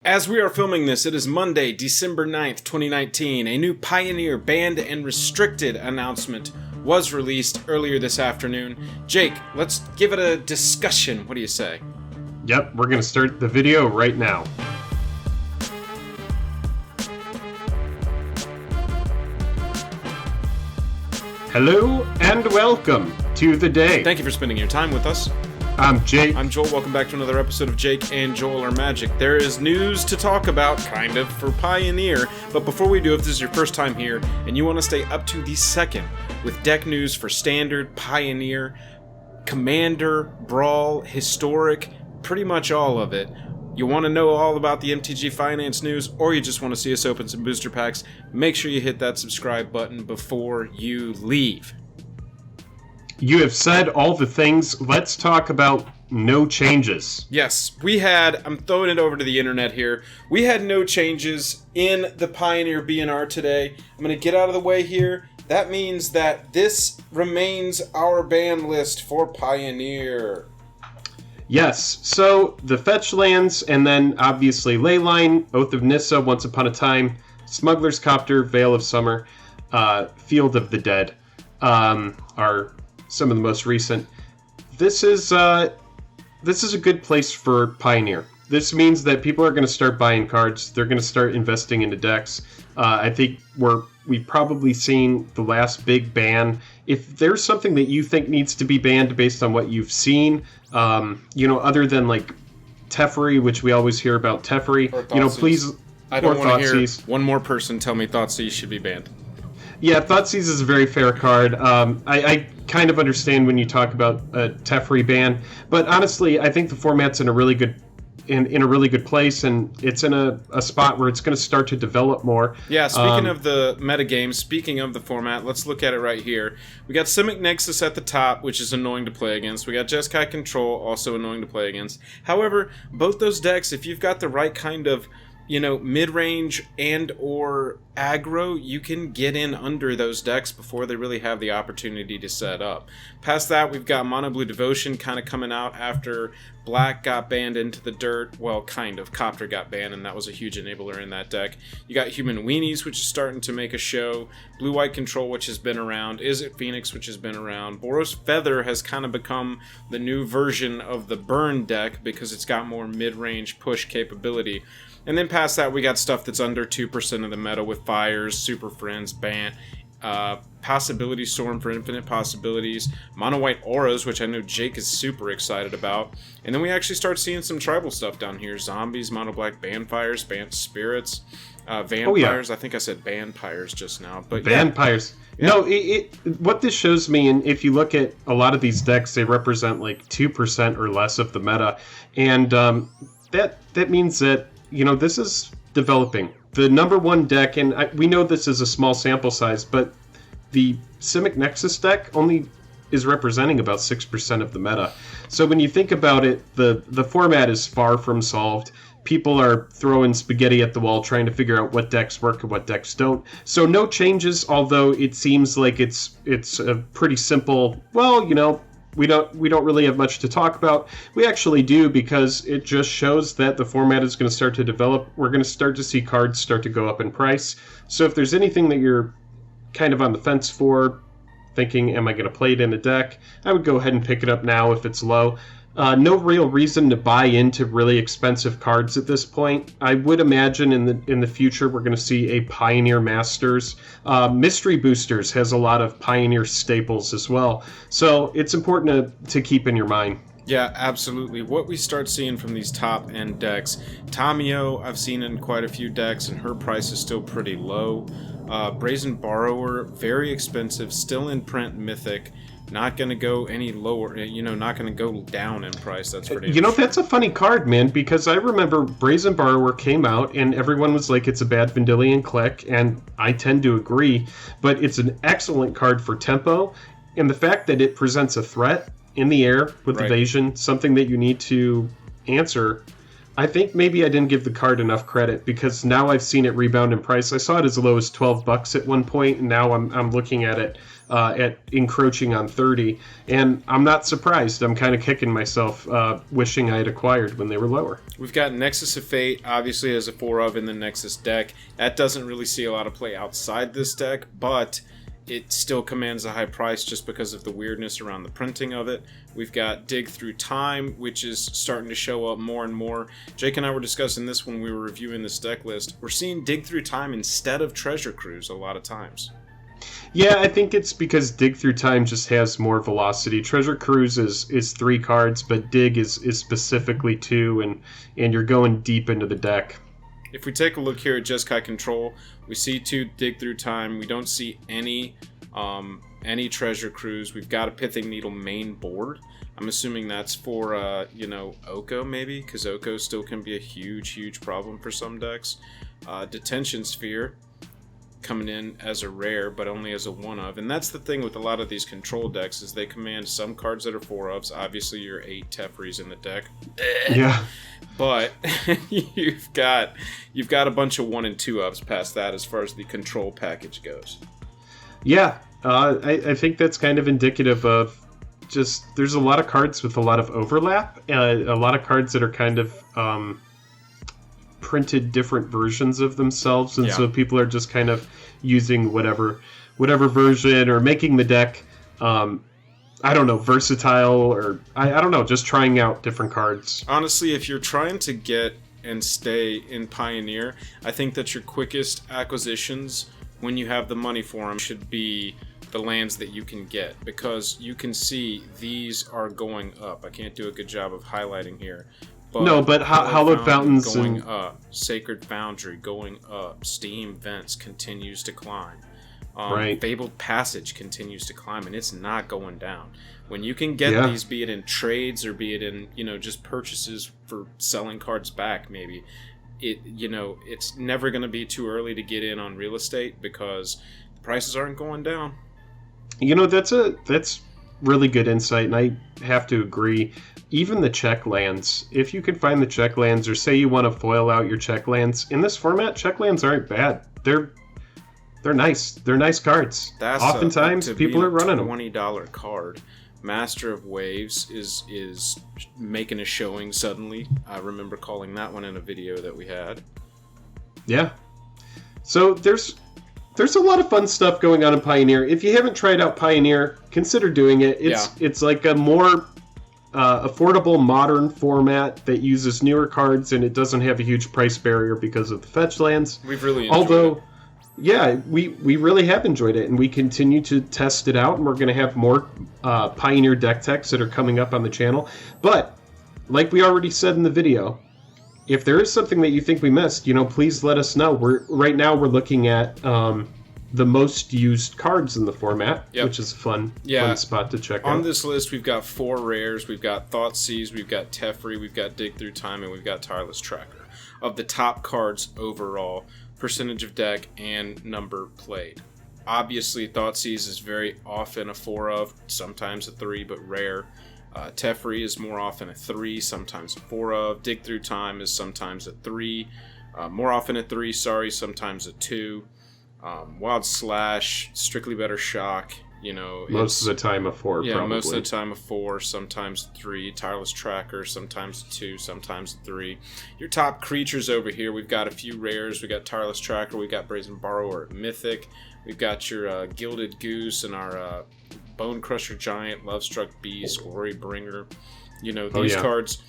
As we are filming this, it is Monday, December 9th, 2019. A new Pioneer banned and restricted announcement was released earlier this afternoon. Jake, let's give it a discussion. What do you say? Yep, we're going to start the video right now. Hello and welcome to the day. Thank you for spending your time with us. I'm Jake. I'm Joel. Welcome back to another episode of Jake and Joel Are Magic. There is news to talk about, kind of, for Pioneer. But before we do, if this is your first time here and you want to stay up to the second with deck news for Standard, Pioneer, Commander, Brawl, Historic, pretty much all of it, you want to know all about the MTG Finance news, or you just want to see us open some booster packs, make sure you hit that subscribe button before you leave. You have said all the things. Let's talk about no changes. Yes, we had, I'm throwing it over to the internet here, we had no changes in the Pioneer BNR today. I'm going to get out of the way here. That means that this remains our ban list for Pioneer. Yes, so the fetch lands, and then obviously Leyline, Oath of Nissa, Once Upon a Time, Smuggler's Copter, Veil of Summer, Field of the Dead are some of the most recent. This is a good place for Pioneer. This means that people are going to start buying cards. They're going to start investing into decks. I think we've probably seen the last big ban. If there's something that you think needs to be banned based on what you've seen, other than like Teferi, which we always hear about Teferi, please. I don't want to hear one more person tell me Thoughtseize should be banned. Yeah, Thoughtseize is a very fair card. I kind of understand when you talk about a Teferi ban, but honestly, I think the format's in a really good place, and it's in a spot where it's going to start to develop more. Yeah, speaking of the metagame, speaking of the format, let's look at it right here. We got Simic Nexus at the top, which is annoying to play against. We got Jeskai Control, also annoying to play against. However, both those decks, if you've got the right kind of mid-range and or aggro, you can get in under those decks before they really have the opportunity to set up. Past that, we've got Mono Blue Devotion kind of coming out after Black got banned into the dirt. Well, kind of. Copter got banned, and that was a huge enabler in that deck. You got Human Weenies, which is starting to make a show. Blue-White Control, which has been around. Is It Phoenix, which has been around. Boros Feather has kind of become the new version of the Burn deck because it's got more mid-range push capability. And then past that, we got stuff that's under 2% of the meta with Fires, Super Friends, Bant, Possibility Storm for Infinite Possibilities, Mono White Auras, which I know Jake is super excited about. And then we actually start seeing some tribal stuff down here. Zombies, Mono Black Banfires, Bant Spirits, Vampires. Oh, yeah. I think I said Vampires just now. But Vampires. Yeah. No, what this shows me, and if you look at a lot of these decks, they represent like 2% or less of the meta. And that means that this is developing. The number one deck, and we know this is a small sample size, but the Simic Nexus deck only is representing about 6% of the meta. So when you think about it, the format is far from solved. People are throwing spaghetti at the wall trying to figure out what decks work and what decks don't. So no changes, although it seems like it's a pretty simple, we don't really have much to talk about. We actually do, because it just shows that the format is going to start to develop. We're going to start to see cards start to go up in price. So if there's anything that you're kind of on the fence for, thinking, am I going to play it in a deck, I would go ahead and pick it up now if it's low. No real reason to buy into really expensive cards at this point. I would imagine in the future we're going to see a Pioneer Masters. Mystery Boosters has a lot of Pioneer staples as well. So it's important to keep in your mind. Yeah, absolutely. What we start seeing from these top-end decks, Tamiyo, I've seen in quite a few decks, and her price is still pretty low. Brazen Borrower, very expensive, still in print, mythic. Not going to go any lower, not going to go down in price. That's pretty that's a funny card, man, because I remember Brazen Borrower came out and everyone was like, it's a bad Vendilion click, and I tend to agree, but it's an excellent card for tempo, and the fact that it presents a threat in the air with evasion, something that you need to answer, I think maybe I didn't give the card enough credit because now I've seen it rebound in price. I saw it as low as $12 at one point, and now I'm looking at it at encroaching on 30, and I'm not surprised. I'm kind of kicking myself, wishing I had acquired when they were lower. We've got Nexus of Fate, obviously as a 4 of in the Nexus deck. That doesn't really see a lot of play outside this deck, but it still commands a high price just because of the weirdness around the printing of it. We've got Dig Through Time, which is starting to show up more and more. Jake and I were discussing this when we were reviewing this deck list. We're seeing Dig Through Time instead of Treasure Cruise a lot of times. Yeah, I think it's because Dig Through Time just has more velocity. Treasure Cruise is 3 cards, but Dig is specifically 2, and you're going deep into the deck. If we take a look here at Jeskai Control, we see 2 Dig Through Time. We don't see any Treasure Cruise. We've got a Pithing Needle main board. I'm assuming that's for, Oko maybe, because Oko still can be a huge problem for some decks. Detention Sphere coming in as a rare, but only as a 1-of. And that's the thing with a lot of these control decks, is they command some cards that are 4-ofs. Obviously, your 8 Teferi's in the deck. Yeah. But you've got a bunch of 1 and 2-ofs past that as far as the control package goes. Yeah, I think that's kind of indicative of just there's a lot of cards with a lot of overlap, a lot of cards that are kind of printed different versions of themselves, and so people are just kind of using whatever version or making the deck versatile, or I don't know, just trying out different cards. Honestly, if you're trying to get and stay in Pioneer, I think that your quickest acquisitions, when you have the money for them, should be the lands that you can get, because you can see these are going up. I can't do a good job of highlighting here. But Hallowed Fountains going up, Sacred Foundry going up, Steam Vents continues to climb. Right. Fabled Passage continues to climb, and it's not going down. When you can get these, be it in trades or be it in just purchases for selling cards back, maybe it's never going to be too early to get in on real estate because the prices aren't going down. That's really good insight, and I have to agree. Even the check lands, if you can find the check lands, or say you want to foil out your check lands in this format, check lands aren't bad. They're nice. They're nice cards. Oftentimes people are running them. $20 card. Master of Waves is making a showing suddenly. I remember calling that one in a video that we had. Yeah. So there's a lot of fun stuff going on in Pioneer. If you haven't tried out Pioneer, consider doing it. It's like a more affordable modern format that uses newer cards, and it doesn't have a huge price barrier because of the fetch lands. We've really enjoyed it. Yeah, we really have enjoyed it, and we continue to test it out, and we're going to have more Pioneer deck techs that are coming up on the channel. But, like we already said in the video, if there is something that you think we missed, please let us know. Right now we're looking at the most used cards in the format, which is a fun spot to check out. On this list, we've got 4 rares. We've got Thoughtseize, we've got Teferi, we've got Dig Through Time, and we've got Tireless Tracker. Of the top cards overall, percentage of deck, and number played. Obviously, Thoughtseize is very often a 4-of, sometimes a 3, but rare. Teferi is more often a 3, sometimes a 4-of. Dig Through Time is sometimes a 3, more often a 3, sometimes a 2. Wild Slash, Strictly Better Shock, most of the time a 4, yeah, probably. Most of the time a 4, sometimes 3. Tireless Tracker, sometimes 2, sometimes 3. Your top creatures over here, we've got a few rares. We got Tireless Tracker, we got Brazen Borrower at Mythic. We've got your Gilded Goose and our Bone Crusher Giant, Lovestruck Beast, Glory Bringer. These cards.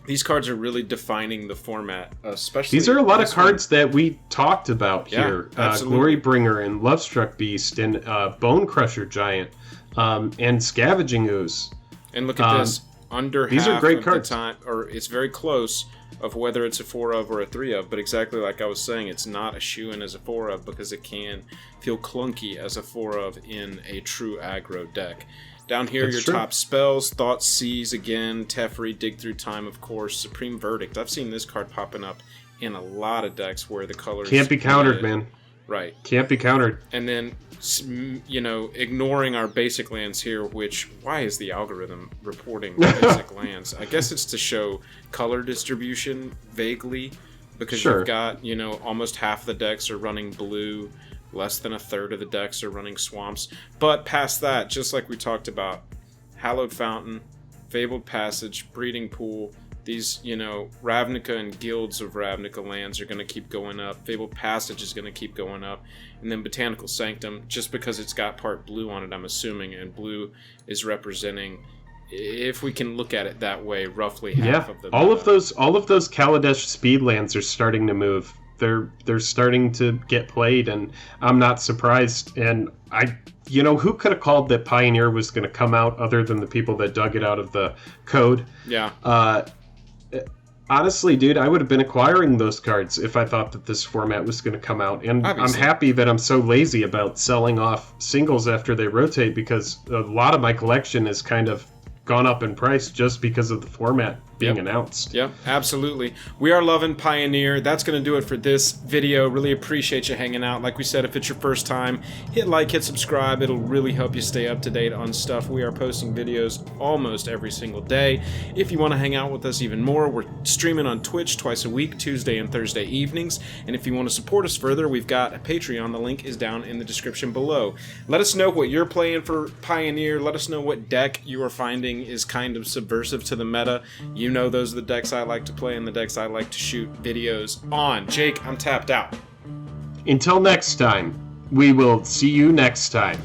These cards are really defining the format, especially. These are a lot of cards that we talked about here. Absolutely. Glorybringer and Lovestruck Beast and Bone Crusher Giant and Scavenging Ooze. And look at this. Under these half are great of cards. the time, or it's very close of whether it's a 4-of or a 3-of, but exactly like I was saying, it's not a shoo-in as a 4-of because it can feel clunky as a 4-of in a true aggro deck. Down here, your top spells, Thoughtseize again, Teferi, Dig Through Time, of course, Supreme Verdict. I've seen this card popping up in a lot of decks where the colors can't be countered, man. Right. Can't be countered. And then, you know, ignoring our basic lands here, which, why is the algorithm reporting basic lands? I guess it's to show color distribution vaguely, because you've got, you know, almost half the decks are running blue, less than a third of the decks are running swamps. But past that, just like we talked about, Hallowed Fountain, Fabled Passage, Breeding Pool, these, you know, Ravnica and guilds of Ravnica lands are going to keep going up. Fabled Passage is going to keep going up. And then Botanical Sanctum, just because it's got part blue on it, I'm assuming, and blue is representing, if we can look at it that way, roughly half of the all of those Kaladesh speed lands are starting to move. They're starting to get played, and I'm not surprised. And you know, who could have called that Pioneer was going to come out other than the people that dug it out of the code? Yeah. Honestly, dude, I would have been acquiring those cards if I thought that this format was going to come out. And obviously, I'm happy that I'm so lazy about selling off singles after they rotate, because a lot of my collection has kind of gone up in price just because of the format being announced. Yep, absolutely. We are loving Pioneer. That's going to do it for this video. Really appreciate you hanging out. Like we said, if it's your first time, hit like, hit subscribe. It'll really help you stay up to date on stuff. We are posting videos almost every single day. If you want to hang out with us even more, we're streaming on Twitch twice a week, Tuesday and Thursday evenings. And if you want to support us further, we've got a Patreon. The link is down in the description below. Let us know what you're playing for Pioneer. Let us know what deck you are finding is kind of subversive to the meta. You know, those are the decks I like to play and the decks I like to shoot videos on. Jake, I'm tapped out. Until next time, we will see you next time.